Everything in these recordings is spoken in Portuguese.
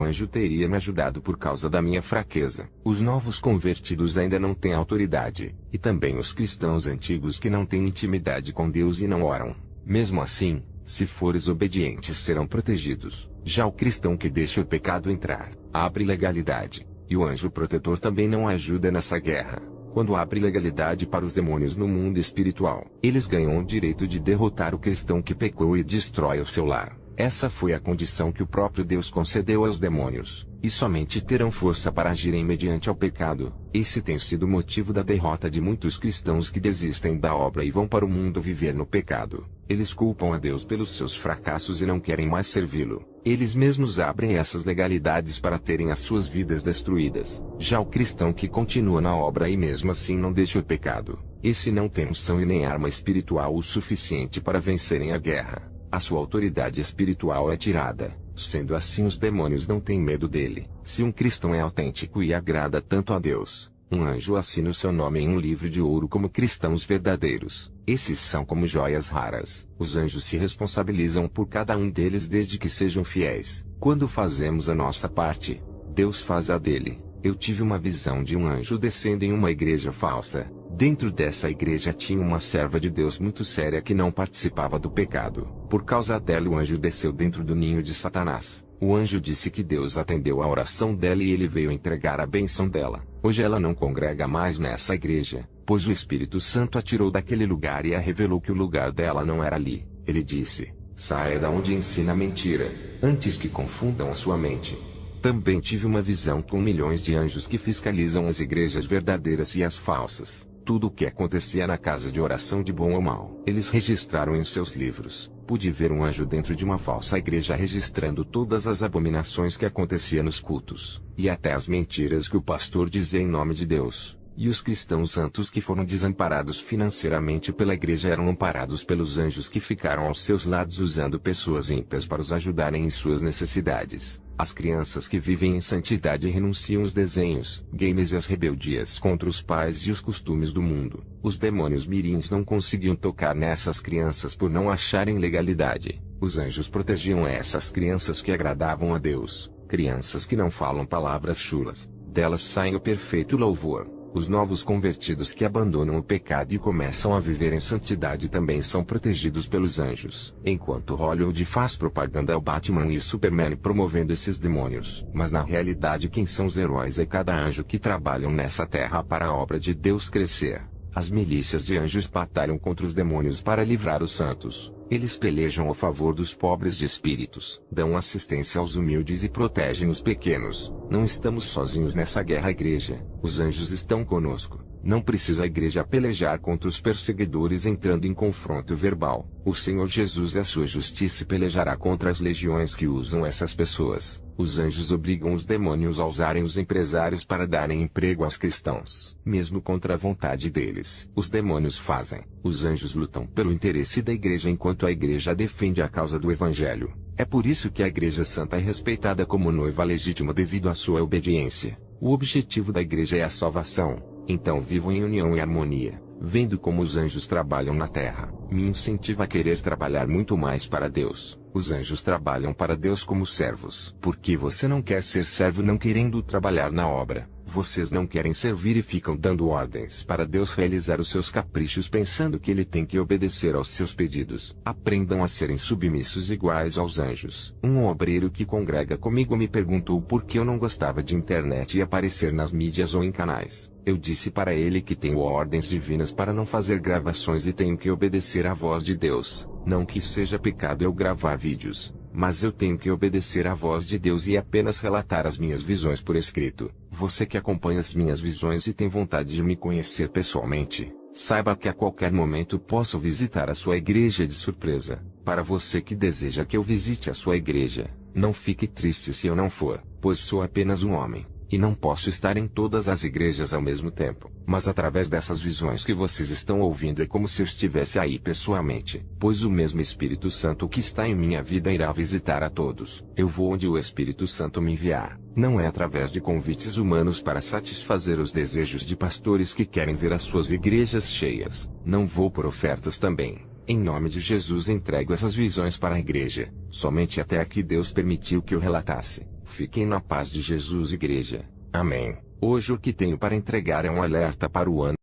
anjo teria me ajudado por causa da minha fraqueza. Os novos convertidos ainda não têm autoridade, e também os cristãos antigos que não têm intimidade com Deus e não oram. Mesmo assim, se fores obedientes serão protegidos. Já o cristão que deixa o pecado entrar, abre legalidade, e o anjo protetor também não ajuda nessa guerra. Quando abre legalidade para os demônios no mundo espiritual, eles ganham o direito de derrotar o cristão que pecou e destrói o seu lar. Essa foi a condição que o próprio Deus concedeu aos demônios, e somente terão força para agirem mediante ao pecado. Esse tem sido o motivo da derrota de muitos cristãos que desistem da obra e vão para o mundo viver no pecado. Eles culpam a Deus pelos seus fracassos e não querem mais servi-lo. Eles mesmos abrem essas legalidades para terem as suas vidas destruídas. Já o cristão que continua na obra e mesmo assim não deixa o pecado, esse não tem unção e nem arma espiritual o suficiente para vencerem a guerra. A sua autoridade espiritual é tirada. Sendo assim, os demônios não têm medo dele. Se um cristão é autêntico e agrada tanto a Deus, um anjo assina o seu nome em um livro de ouro como cristãos verdadeiros. Esses são como joias raras. Os anjos se responsabilizam por cada um deles desde que sejam fiéis. Quando fazemos a nossa parte, Deus faz a dele. Eu tive uma visão de um anjo descendo em uma igreja falsa. Dentro dessa igreja tinha uma serva de Deus muito séria que não participava do pecado. Por causa dela o anjo desceu dentro do ninho de Satanás. O anjo disse que Deus atendeu a oração dela e ele veio entregar a bênção dela. Hoje ela não congrega mais nessa igreja, pois o Espírito Santo a tirou daquele lugar e a revelou que o lugar dela não era ali. Ele disse: saia da onde ensina mentira, antes que confundam a sua mente. Também tive uma visão com milhões de anjos que fiscalizam as igrejas verdadeiras e as falsas. Tudo o que acontecia na casa de oração de bom ou mal, eles registraram em seus livros. Pude ver um anjo dentro de uma falsa igreja registrando todas as abominações que aconteciam nos cultos, e até as mentiras que o pastor dizia em nome de Deus. E os cristãos santos que foram desamparados financeiramente pela igreja eram amparados pelos anjos que ficaram aos seus lados usando pessoas ímpias para os ajudarem em suas necessidades. As crianças que vivem em santidade renunciam os desenhos, games e as rebeldias contra os pais e os costumes do mundo. Os demônios mirins não conseguiam tocar nessas crianças por não acharem legalidade. Os anjos protegiam essas crianças que agradavam a Deus. Crianças que não falam palavras chulas, delas saem o perfeito louvor. Os novos convertidos que abandonam o pecado e começam a viver em santidade também são protegidos pelos anjos. Enquanto Hollywood faz propaganda ao Batman e Superman promovendo esses demônios. Mas na realidade quem são os heróis é cada anjo que trabalham nessa terra para a obra de Deus crescer. As milícias de anjos batalham contra os demônios para livrar os santos. Eles pelejam a favor dos pobres de espíritos, dão assistência aos humildes e protegem os pequenos. Não estamos sozinhos nessa guerra, igreja. Os anjos estão conosco. Não precisa a igreja pelejar contra os perseguidores entrando em confronto verbal. O Senhor Jesus e a sua justiça pelejará contra as legiões que usam essas pessoas. Os anjos obrigam os demônios a usarem os empresários para darem emprego aos cristãos, mesmo contra a vontade deles. Os demônios fazem. Os anjos lutam pelo interesse da igreja enquanto a igreja defende a causa do evangelho. É por isso que a igreja santa é respeitada como noiva legítima devido à sua obediência. O objetivo da igreja é a salvação. Então vivo em união e harmonia, vendo como os anjos trabalham na terra. Me incentiva a querer trabalhar muito mais para Deus. Os anjos trabalham para Deus como servos. Por que você não quer ser servo não querendo trabalhar na obra? Vocês não querem servir e ficam dando ordens para Deus realizar os seus caprichos pensando que Ele tem que obedecer aos seus pedidos. Aprendam a serem submissos iguais aos anjos. Um obreiro que congrega comigo me perguntou por que eu não gostava de internet e aparecer nas mídias ou em canais. Eu disse para ele que tenho ordens divinas para não fazer gravações e tenho que obedecer à voz de Deus. Não que seja pecado eu gravar vídeos, mas eu tenho que obedecer à voz de Deus e apenas relatar as minhas visões por escrito. Você que acompanha as minhas visões e tem vontade de me conhecer pessoalmente, saiba que a qualquer momento posso visitar a sua igreja de surpresa. Para você que deseja que eu visite a sua igreja, não fique triste se eu não for, pois sou apenas um homem. E não posso estar em todas as igrejas ao mesmo tempo. Mas através dessas visões que vocês estão ouvindo é como se eu estivesse aí pessoalmente. Pois o mesmo Espírito Santo que está em minha vida irá visitar a todos. Eu vou onde o Espírito Santo me enviar. Não é através de convites humanos para satisfazer os desejos de pastores que querem ver as suas igrejas cheias. Não vou por ofertas também. Em nome de Jesus entrego essas visões para a igreja. Somente até aqui Deus permitiu que eu relatasse. Fiquem na paz de Jesus, igreja. Amém. Hoje o que tenho para entregar é um alerta para o ano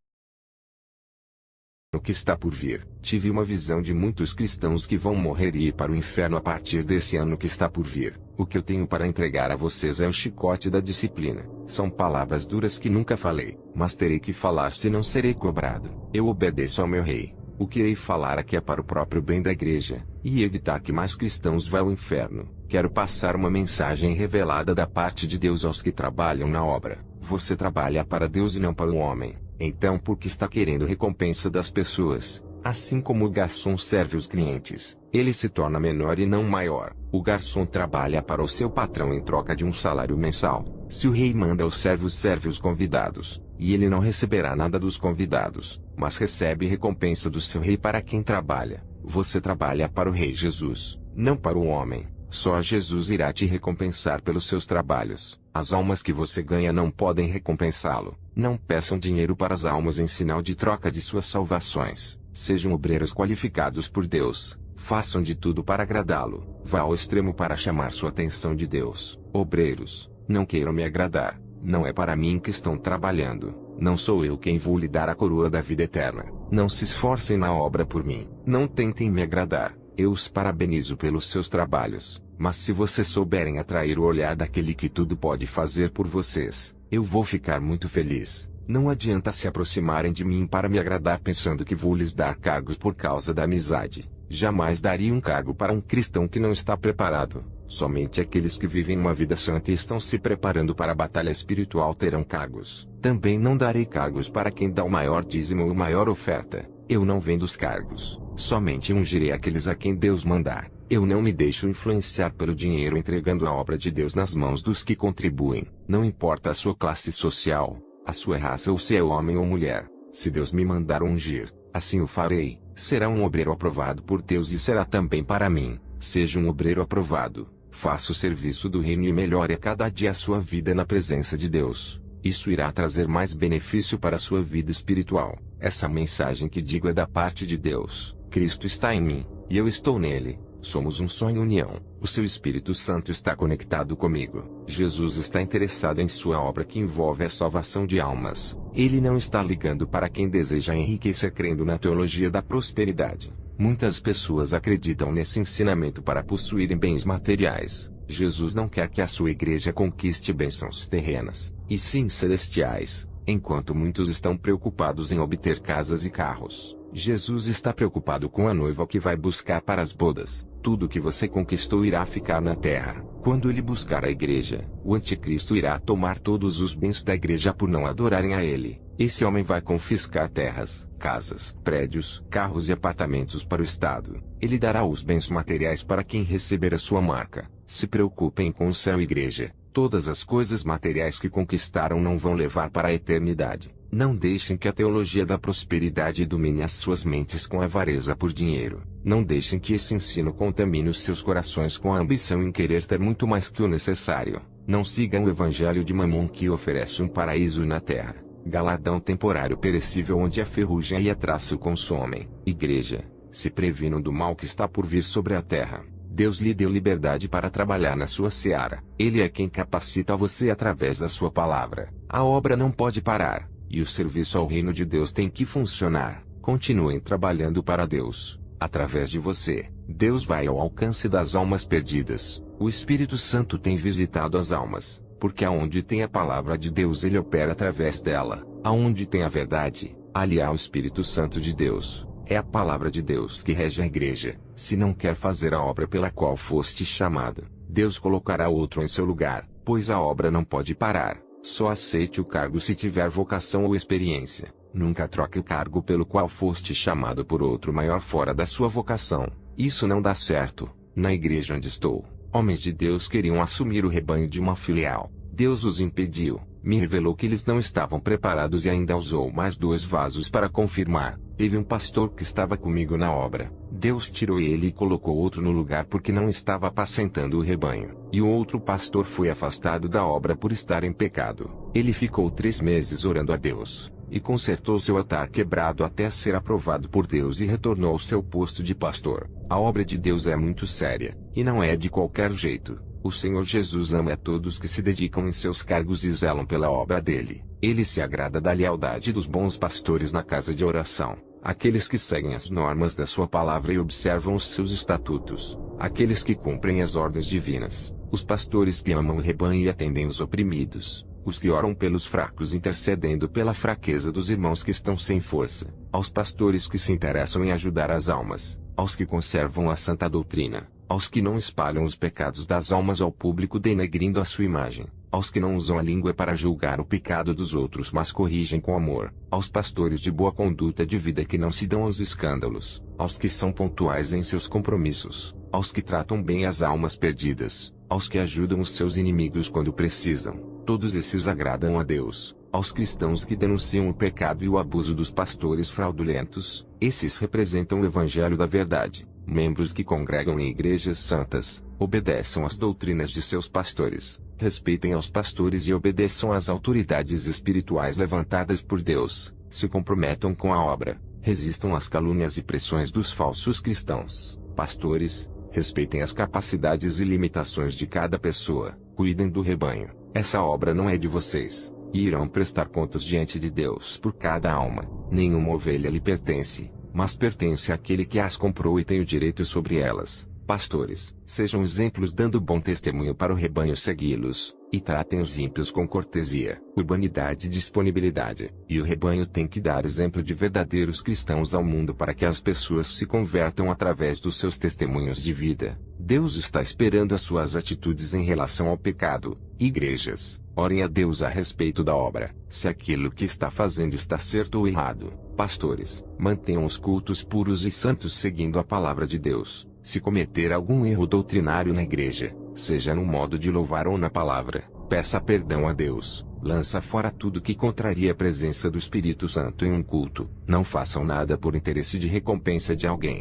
que está por vir. Tive uma visão de muitos cristãos que vão morrer e ir para o inferno a partir desse ano que está por vir. O que eu tenho para entregar a vocês é o chicote da disciplina. São palavras duras que nunca falei, mas terei que falar se não serei cobrado. Eu obedeço ao meu rei. O que irei falar aqui é para o próprio bem da igreja, e evitar que mais cristãos vá ao inferno. Quero passar uma mensagem revelada da parte de Deus aos que trabalham na obra. Você trabalha para Deus e não para o homem. Então por que está querendo recompensa das pessoas? Assim como o garçom serve os clientes, ele se torna menor e não maior. O garçom trabalha para o seu patrão em troca de um salário mensal. Se o rei manda os servos, serve os convidados, e ele não receberá nada dos convidados, mas recebe recompensa do seu rei para quem trabalha. Você trabalha para o rei Jesus, não para o homem. Só Jesus irá te recompensar pelos seus trabalhos. As almas que você ganha não podem recompensá-lo. Não peçam dinheiro para as almas em sinal de troca de suas salvações. Sejam obreiros qualificados por Deus. Façam de tudo para agradá-lo. Vá ao extremo para chamar sua atenção de Deus. Obreiros, não queiram me agradar. Não é para mim que estão trabalhando. Não sou eu quem vou lhe dar a coroa da vida eterna. Não se esforcem na obra por mim. Não tentem me agradar. Eu os parabenizo pelos seus trabalhos, mas se vocês souberem atrair o olhar daquele que tudo pode fazer por vocês, eu vou ficar muito feliz. Não adianta se aproximarem de mim para me agradar pensando que vou lhes dar cargos por causa da amizade. Jamais daria um cargo para um cristão que não está preparado. Somente aqueles que vivem uma vida santa e estão se preparando para a batalha espiritual terão cargos. Também não darei cargos para quem dá o maior dízimo ou maior oferta. Eu não vendo os cargos, somente ungirei aqueles a quem Deus mandar. Eu não me deixo influenciar pelo dinheiro entregando a obra de Deus nas mãos dos que contribuem. Não importa a sua classe social, a sua raça ou se é homem ou mulher. Se Deus me mandar ungir, assim o farei. Será um obreiro aprovado por Deus e será também para mim. Seja um obreiro aprovado. Faça o serviço do reino e melhore a cada dia a sua vida na presença de Deus. Isso irá trazer mais benefício para a sua vida espiritual. Essa mensagem que digo é da parte de Deus. Cristo está em mim, e eu estou nele. Somos um só em união. O seu Espírito Santo está conectado comigo. Jesus está interessado em sua obra que envolve a salvação de almas. Ele não está ligando para quem deseja enriquecer crendo na teologia da prosperidade. Muitas pessoas acreditam nesse ensinamento para possuírem bens materiais. Jesus não quer que a sua igreja conquiste bênçãos terrenas, e sim celestiais, enquanto muitos estão preocupados em obter casas e carros. Jesus está preocupado com a noiva que vai buscar para as bodas. Tudo que você conquistou irá ficar na terra. Quando ele buscar a igreja, o anticristo irá tomar todos os bens da igreja por não adorarem a ele. Esse homem vai confiscar terras, casas, prédios, carros e apartamentos para o Estado. Ele dará os bens materiais para quem receber a sua marca. Se preocupem com o céu, igreja. Todas as coisas materiais que conquistaram não vão levar para a eternidade. Não deixem que a teologia da prosperidade domine as suas mentes com avareza por dinheiro. Não deixem que esse ensino contamine os seus corações com a ambição em querer ter muito mais que o necessário. Não sigam o evangelho de Mamon que oferece um paraíso na terra, galardão temporário perecível onde a ferrugem e a traça o consomem. Igreja, se previnam do mal que está por vir sobre a terra. Deus lhe deu liberdade para trabalhar na sua seara. Ele é quem capacita você através da sua palavra. A obra não pode parar, e o serviço ao reino de Deus tem que funcionar. Continuem trabalhando para Deus. Através de você, Deus vai ao alcance das almas perdidas. O Espírito Santo tem visitado as almas, porque aonde tem a palavra de Deus ele opera através dela. Aonde tem a verdade, ali há o Espírito Santo de Deus. É a palavra de Deus que rege a igreja. Se não quer fazer a obra pela qual foste chamado, Deus colocará outro em seu lugar, pois a obra não pode parar. Só aceite o cargo se tiver vocação ou experiência. Nunca troque o cargo pelo qual foste chamado por outro maior fora da sua vocação. Isso não dá certo. Na igreja onde estou, homens de Deus queriam assumir o rebanho de uma filial. Deus os impediu. Me revelou que eles não estavam preparados e ainda usou mais 2 vasos para confirmar. Teve um pastor que estava comigo na obra. Deus tirou ele e colocou outro no lugar porque não estava apacentando o rebanho. E o outro pastor foi afastado da obra por estar em pecado. Ele ficou 3 meses orando a Deus, e consertou seu altar quebrado até ser aprovado por Deus e retornou ao seu posto de pastor. A obra de Deus é muito séria, e não é de qualquer jeito. O Senhor Jesus ama a todos que se dedicam em seus cargos e zelam pela obra dele. Ele se agrada da lealdade dos bons pastores na casa de oração, aqueles que seguem as normas da sua palavra e observam os seus estatutos, aqueles que cumprem as ordens divinas, os pastores que amam o rebanho e atendem os oprimidos, os que oram pelos fracos intercedendo pela fraqueza dos irmãos que estão sem força, aos pastores que se interessam em ajudar as almas, aos que conservam a santa doutrina, aos que não espalham os pecados das almas ao público denegrindo a sua imagem, aos que não usam a língua para julgar o pecado dos outros mas corrigem com amor, aos pastores de boa conduta de vida que não se dão aos escândalos, aos que são pontuais em seus compromissos, aos que tratam bem as almas perdidas, aos que ajudam os seus inimigos quando precisam, todos esses agradam a Deus. Aos cristãos que denunciam o pecado e o abuso dos pastores fraudulentos, esses representam o Evangelho da Verdade. Membros que congregam em igrejas santas, obedeçam às doutrinas de seus pastores, respeitem aos pastores e obedeçam às autoridades espirituais levantadas por Deus, se comprometam com a obra, resistam às calúnias e pressões dos falsos cristãos. Pastores, respeitem as capacidades e limitações de cada pessoa, cuidem do rebanho, essa obra não é de vocês, e irão prestar contas diante de Deus por cada alma, nenhuma ovelha lhe pertence, mas pertence àquele que as comprou e tem o direito sobre elas. Pastores, sejam exemplos dando bom testemunho para o rebanho segui-los, e tratem os ímpios com cortesia, urbanidade e disponibilidade, e o rebanho tem que dar exemplo de verdadeiros cristãos ao mundo para que as pessoas se convertam através dos seus testemunhos de vida. Deus está esperando as suas atitudes em relação ao pecado. Igrejas, orem a Deus a respeito da obra, se aquilo que está fazendo está certo ou errado. Pastores, mantenham os cultos puros e santos seguindo a palavra de Deus. Se cometer algum erro doutrinário na igreja, seja no modo de louvar ou na palavra, peça perdão a Deus. Lança fora tudo que contraria a presença do Espírito Santo em um culto. Não façam nada por interesse de recompensa de alguém.